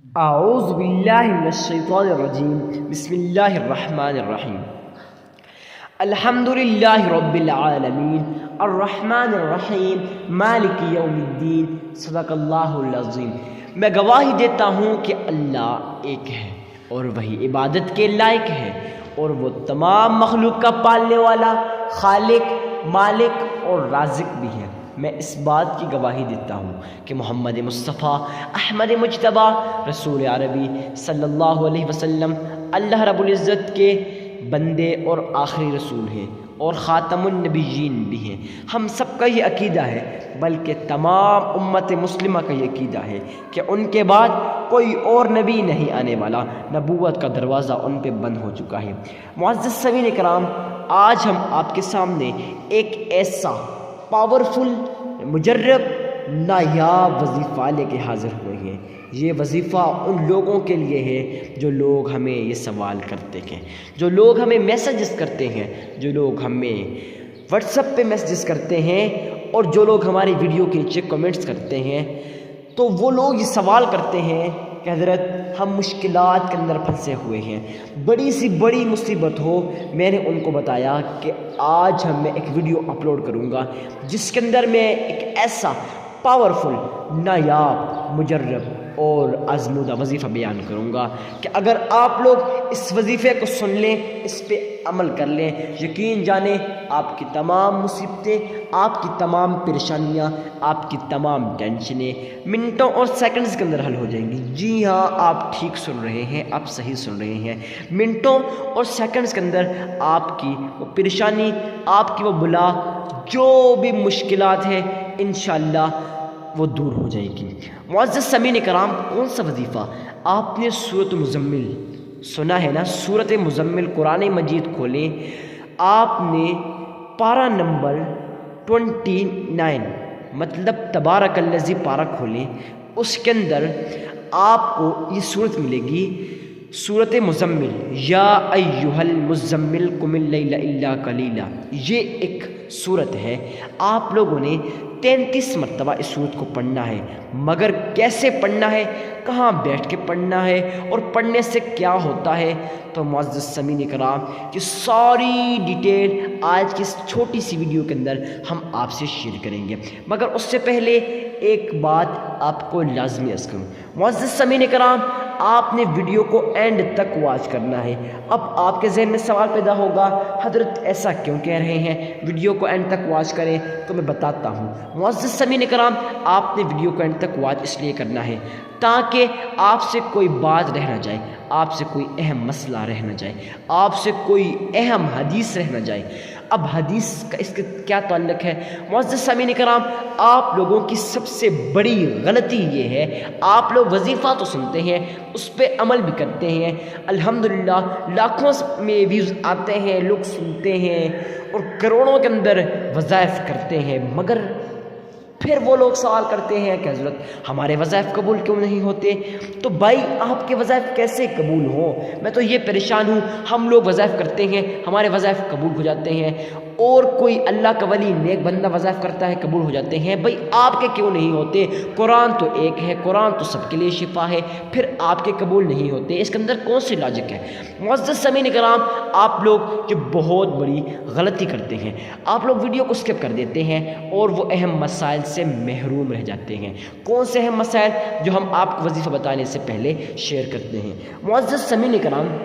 اعوذ باللہ من الشیطان الرجیم بسم اللہ الرحمن الرحیم الحمد للہ رب العالمین الرحمن الرحیم مالک یوم الدین صدق اللہ العظیم۔ میں گواہی دیتا ہوں کہ اللہ ایک ہے اور وہی عبادت کے لائق ہے، اور وہ تمام مخلوق کا پالنے والا خالق، مالک اور رازق بھی ہے۔ میں اس بات کی گواہی دیتا ہوں کہ محمد مصطفیٰ احمد مجتبیٰ رسول عربی صلی اللہ علیہ وسلم اللہ رب العزت کے بندے اور آخری رسول ہیں اور خاتم النبیین بھی ہیں۔ ہم سب کا یہ عقیدہ ہے، بلکہ تمام امت مسلمہ کا یہ عقیدہ ہے کہ ان کے بعد کوئی اور نبی نہیں آنے والا، نبوت کا دروازہ ان پہ بند ہو چکا ہے۔ معزز سامعین کرام، آج ہم آپ کے سامنے ایک ایسا پاورفل، مجرب، نایاب وظیفہ لے کے حاضر ہوئے ہیں۔ یہ وظیفہ ان لوگوں کے لیے ہے جو لوگ ہمیں یہ سوال کرتے ہیں، جو لوگ ہمیں میسیجز کرتے ہیں، جو لوگ ہمیں واٹس ایپ پہ میسیجز کرتے ہیں، اور جو لوگ ہماری ویڈیو کے نیچے کمنٹس کرتے ہیں۔ تو وہ لوگ یہ سوال کرتے ہیں کہ حضرت ہم مشکلات کے اندر پھنسے ہوئے ہیں، بڑی سی بڑی مصیبت ہو۔ میں نے ان کو بتایا کہ آج میں ایک ویڈیو اپلوڈ کروں گا جس کے اندر میں ایک ایسا پاورفل، نایاب، مجرب اور آزمودہ وظیفہ بیان کروں گا کہ اگر آپ لوگ اس وظیفے کو سن لیں، اس پہ عمل کر لیں، یقین جانیں آپ کی تمام مصیبتیں، آپ کی تمام پریشانیاں، آپ کی تمام ٹینشنیں منٹوں اور سیکنڈز کے اندر حل ہو جائیں گی۔ جی ہاں، آپ ٹھیک سن رہے ہیں، آپ صحیح سن رہے ہیں۔ منٹوں اور سیکنڈز کے اندر آپ کی وہ پریشانی، آپ کی وہ بلا، جو بھی مشکلات ہیں، انشاءاللہ وہ دور ہو جائے گی۔ معزز سامعین کرام، کون سا وظیفہ؟ آپ نے سورۃ مزمل سنا ہے نا؟ سورۃ مزمل قرآن مجید کھولیں، آپ نے پارہ نمبر 29 مطلب تبارک الذی پارہ کھولیں، اس کے اندر آپ کو یہ صورت ملے گی، سورۃ مزمل، یا ایھا المزمل قم اللیل الا قلیلا۔ یہ ایک صورت ہے، آپ لوگوں نے 33 مرتبہ اس صورت کو پڑھنا ہے، مگر کیسے پڑھنا ہے، کہاں بیٹھ کے پڑھنا ہے، اور پڑھنے سے کیا ہوتا ہے، تو معزز سامعین کرام یہ ساری ڈیٹیل آج کی اس چھوٹی سی ویڈیو کے اندر ہم آپ سے شیئر کریں گے۔ مگر اس سے پہلے ایک بات آپ کو لازمی عرض کروں۔ معزز سامعین کرام، آپ نے ویڈیو کو اینڈ تک واچ کرنا ہے۔ اب آپ کے ذہن میں سوال پیدا ہوگا، حضرت ایسا کیوں کہہ رہے ہیں، ویڈیو کو اینڈ تک واچ کریں؟ تو میں بتاتا ہوں۔ معزز سامعین کرام، آپ نے ویڈیو کو اینڈ تک واچ اس لیے کرنا ہے تاکہ آپ سے کوئی بات رہ نہ جائے، آپ سے کوئی اہم مسئلہ رہ نہ جائے، آپ سے کوئی اہم حدیث رہ نہ جائے۔ اب حدیث کا اس کا کیا تعلق ہے؟ معزز سامعین کرام، آپ لوگوں کی سب سے بڑی غلطی یہ ہے، آپ لوگ وظیفہ تو سنتے ہیں، اس پہ عمل بھی کرتے ہیں، الحمدللہ لاکھوں میں ویوز آتے ہیں، لوگ سنتے ہیں اور کروڑوں کے اندر وظائف کرتے ہیں، مگر پھر وہ لوگ سوال کرتے ہیں کہ حضرت ہمارے وظائف قبول کیوں نہیں ہوتے؟ تو بھائی، آپ کے وظائف کیسے قبول ہوں؟ میں تو یہ پریشان ہوں، ہم لوگ وظائف کرتے ہیں، ہمارے وظائف قبول ہو جاتے ہیں، اور کوئی اللہ کا ولی نیک بندہ وظائف کرتا ہے، قبول ہو جاتے ہیں۔ بھائی آپ کے کیوں نہیں ہوتے؟ قرآن تو ایک ہے، قرآن تو سب کے لیے شفا ہے، پھر آپ کے قبول نہیں ہوتے؟ اس کے اندر کون سی لاجک ہے؟ معزز سامعین کرام، آپ لوگ یہ بہت بڑی غلطی کرتے ہیں، آپ لوگ ویڈیو کو اسکپ کر دیتے ہیں اور وہ اہم مسائل سے محروم رہ جاتے ہیں۔ کون سے اہم مسائل؟ جو ہم آپ کو وظیفہ بتانے سے پہلے شیئر کرتے ہیں۔ معزز سامعین کرام،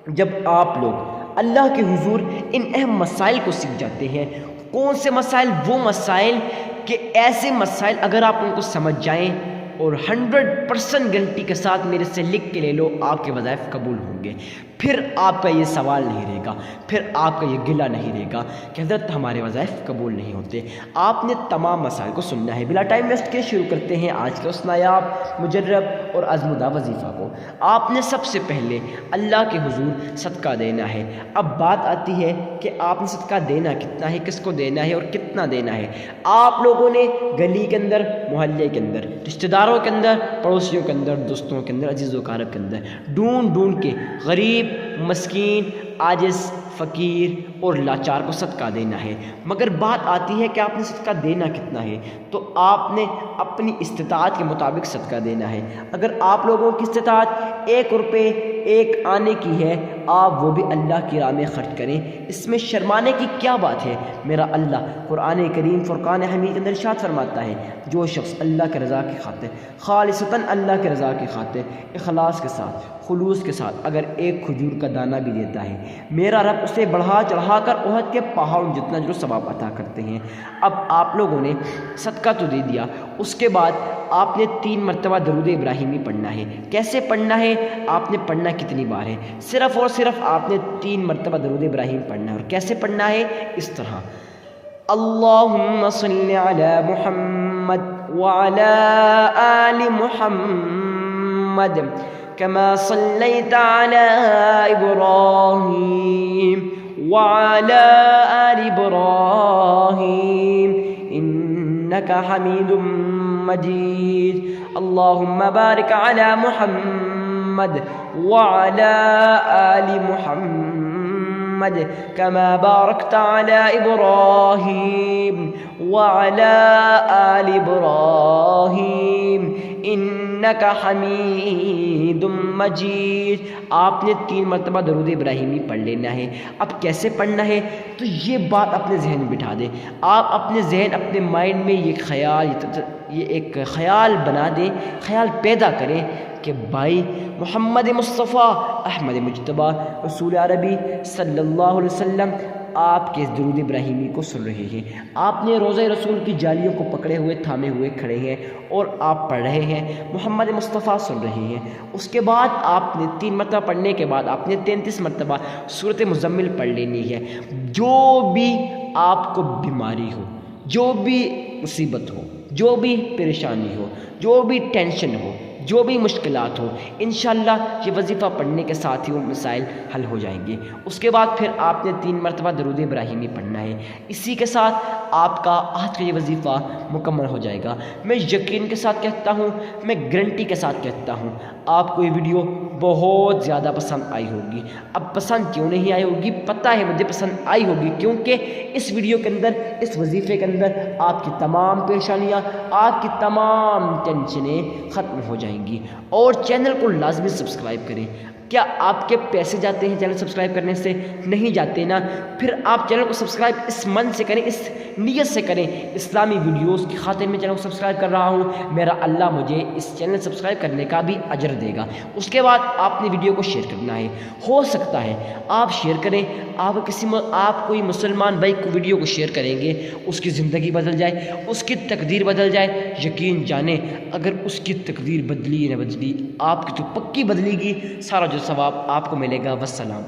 جب آپ لوگ اللہ کے حضور ان اہم مسائل کو سیکھ جاتے ہیں، کون سے مسائل؟ وہ مسائل کہ ایسے مسائل اگر آپ ان کو سمجھ جائیں اور 100% گارنٹی کے ساتھ میرے سے لکھ کے لے لو، آپ کے وظائف قبول ہوں گے۔ پھر آپ کا یہ سوال نہیں رہے گا، پھر آپ کا یہ گلہ نہیں رہے گا کہ حضرت ہمارے وظائف قبول نہیں ہوتے۔ آپ نے تمام مسائل کو سننا ہے۔ بلا ٹائم ویسٹ کے شروع کرتے ہیں آج کے اس نایاب، مجرب اور آزمودہ وظیفہ کو۔ آپ نے سب سے پہلے اللہ کے حضور صدقہ دینا ہے۔ اب بات آتی ہے کہ آپ نے صدقہ دینا کتنا ہے، کس کو دینا ہے اور کتنا دینا ہے۔ آپ لوگوں نے گلی کے اندر، محلے کے اندر، رشتہ داروں کے اندر، پڑوسیوں کے اندر، دوستوں کے اندر، عزیز و اقارب کے اندر ڈھونڈ ڈھونڈ کے غریب، مسکین، عاجز، فقیر اور لاچار کو صدقہ دینا ہے، مگر بات آتی ہے کہ آپ نے صدقہ دینا کتنا ہے، تو آپ نے اپنی استطاعت کے مطابق صدقہ دینا ہے۔ اگر آپ لوگوں کی استطاعت 1 روپے 1 آنے کی ہے، آپ وہ بھی اللہ کی راہ میں خرچ کریں، اس میں شرمانے کی کیا بات ہے؟ میرا اللہ قرآن کریم فرقان حمید کے اندر ارشاد فرماتا ہے، جو شخص اللہ کے رضا کی خاطر، خالصتاً اللہ کے رضا کی خاطر، اخلاص کے ساتھ، خلوص کے ساتھ اگر ایک کھجور کا دانہ بھی دیتا ہے، میرا رب اسے بڑھا چڑھا کر احد کے پہاڑوں جتنا جو ثواب عطا کرتے ہیں۔ اب آپ لوگوں نے صدقہ تو دے دیا، اس کے بعد آپ نے 3 مرتبہ درود ابراہیمی پڑھنا ہے۔ کیسے پڑھنا ہے؟ آپ نے پڑھنا کتنی بار ہے؟ صرف اور صرف آپ نے 3 مرتبہ درود ابراہیم پڑھنا ہے۔ اور کیسے پڑھنا ہے؟ اس طرح: اللہم صل علی محمد وعلی آل محمد كما صليت على إبراهيم وعلى آل إبراهيم إنك حميد مجيد اللهم بارك على محمد وعلى آل محمد كما باركت على إبراهيم وعلى آل إبراهيم انک حمید مجید۔ آپ نے 3 مرتبہ درود ابراہیمی پڑھ لینا ہے۔ اب کیسے پڑھنا ہے؟ تو یہ بات اپنے ذہن میں بٹھا دیں، آپ اپنے ذہن، اپنے مائنڈ میں یہ ایک خیال بنا دیں، خیال پیدا کریں کہ بھائی محمد مصطفیٰ احمد مجتبیٰ رسول عربی صلی اللہ علیہ وسلم آپ کے اس درود ابراہیمی کو سن رہے ہیں۔ آپ نے روضہ رسول کی جالیوں کو پکڑے ہوئے، تھامے ہوئے کھڑے ہیں اور آپ پڑھ رہے ہیں، محمد مصطفیٰ سن رہے ہیں۔ اس کے بعد آپ نے 3 مرتبہ پڑھنے کے بعد آپ نے 33 مرتبہ سورۃ مزمل پڑھ لینی ہے۔ جو بھی آپ کو بیماری ہو، جو بھی مصیبت ہو، جو بھی پریشانی ہو، جو بھی ٹینشن ہو، جو بھی مشکلات ہو، انشاءاللہ یہ وظیفہ پڑھنے کے ساتھ ہی وہ مسائل حل ہو جائیں گے۔ اس کے بعد پھر آپ نے 3 مرتبہ درود ابراہیمی پڑھنا ہے۔ اسی کے ساتھ آپ کا آج کا یہ وظیفہ مکمل ہو جائے گا۔ میں یقین کے ساتھ کہتا ہوں، میں گارنٹی کے ساتھ کہتا ہوں، آپ کو یہ ویڈیو بہت زیادہ پسند آئی ہوگی۔ اب پسند کیوں نہیں آئی ہوگی؟ پتہ ہے مجھے پسند آئی ہوگی، کیونکہ اس ویڈیو کے اندر، اس وظیفے کے اندر آپ کی تمام پریشانیاں، آپ کی تمام ٹینشنیں ختم ہو جائیں گی۔ اور چینل کو لازمی سبسکرائب کریں۔ کیا آپ کے پیسے جاتے ہیں چینل سبسکرائب کرنے سے؟ نہیں جاتے نا؟ پھر آپ چینل کو سبسکرائب اس من سے کریں، اس نیت سے کریں، اسلامی ویڈیوز کی خاطر میں چینل کو سبسکرائب کر رہا ہوں، میرا اللہ مجھے اس چینل سبسکرائب کرنے کا بھی اجر دے گا۔ اس کے بعد آپ نے ویڈیو کو شیئر کرنا ہے۔ ہو سکتا ہے آپ شیئر کریں، آپ کوئی مسلمان بھائی کو ویڈیو کو شیئر کریں گے، اس کی زندگی بدل جائے، اس کی تقدیر بدل جائے۔ یقین جانیں اگر اس کی تقدیر بدلی نہ بدلی، آپ کی تو پکی بدلے گی، سارا جو ثواب آپ کو ملے گا۔ والسلام۔